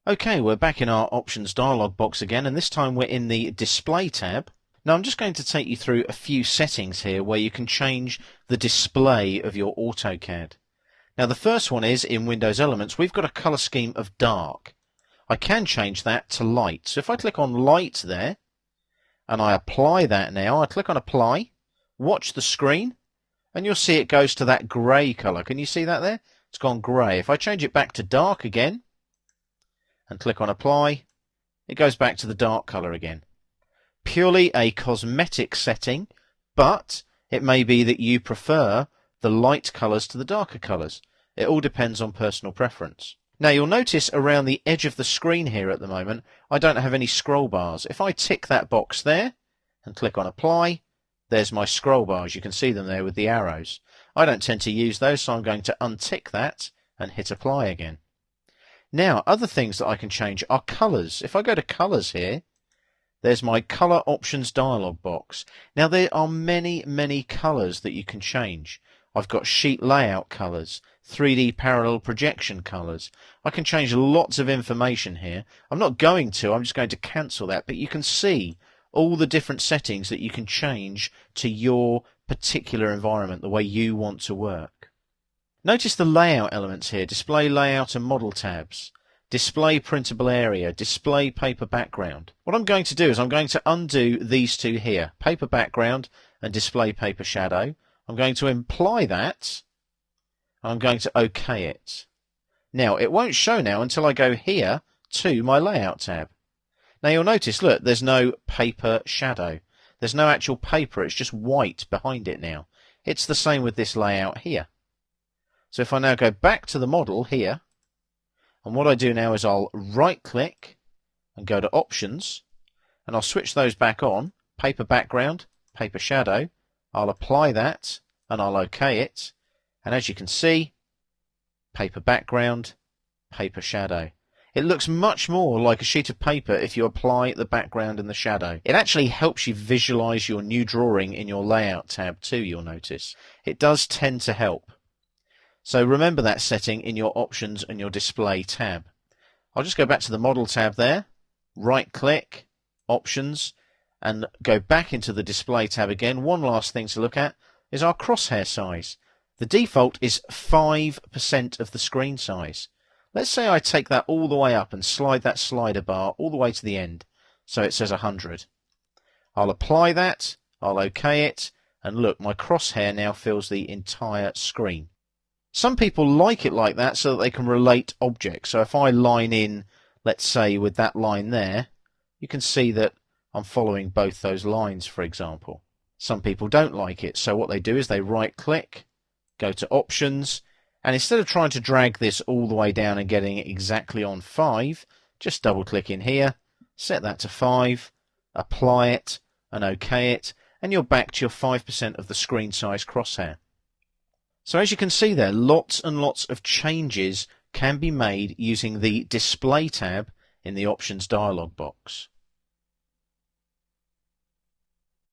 Okay, we're back in our options dialog box again, and this time we're in the display tab. Now I'm just going to take you through a few settings here where you can change the display of your AutoCAD. Now the first one is in Windows Elements, we've got a color scheme of dark. I can change that to light. So if I click on light there, and I apply that now, I click on apply, watch the screen, and you'll see it goes to that grey colour. Can you see that there? It's gone grey. If I change it back to dark again, and click on apply, it goes back to the dark colour again. Purely a cosmetic setting, but it may be that you prefer the light colours to the darker colours. It all depends on personal preference. Now you'll notice around the edge of the screen here at the moment, I don't have any scroll bars. If I tick that box there and click on apply, there's my scroll bars. You can see them there with the arrows. I don't tend to use those, so I'm going to untick that and hit apply again. Now, other things that I can change are colours. If I go to colours here, there's my colour options dialog box. Now, there are many colours that you can change. I've got sheet layout colours, 3D parallel projection colours. I can change lots of information here. I'm not going to, I'm just going to cancel that, but you can see all the different settings that you can change to your particular environment, the way you want to work. Notice the layout elements here, display layout and model tabs, display printable area, display paper background. What I'm going to do is I'm going to undo these two here, paper background and display paper shadow. I'm going to imply that, and I'm going to OK it. Now, it won't show now until I go here to my layout tab. Now you'll notice, look, there's no paper shadow. There's no actual paper, it's just white behind it now. It's the same with this layout here. So if I now go back to the model here, and what I do now is I'll right click and go to options, and I'll switch those back on, paper background, paper shadow. I'll apply that and I'll OK it, and as you can see, paper background, paper shadow. It looks much more like a sheet of paper if you apply the background and the shadow. It actually helps you visualize your new drawing in your layout tab too, you'll notice. It does tend to help. So remember that setting in your options and your display tab. I'll just go back to the model tab there, right click, options, and go back into the display tab again. One last thing to look at is our crosshair size. The default is 5% of the screen size. Let's say I take that all the way up and slide that slider bar all the way to the end, so it says 100. I'll apply that, I'll OK it, and look, my crosshair now fills the entire screen. Some people like it like that so that they can relate objects. So if I line in, let's say with that line there, you can see that I'm following both those lines, for example. Some people don't like it, so what they do is they right click, go to options, and instead of trying to drag this all the way down and getting it exactly on 5, just double click in here, set that to 5, apply it and OK it, and you're back to your 5% of the screen size crosshair. So as you can see there, lots and lots of changes can be made using the display tab in the options dialog box.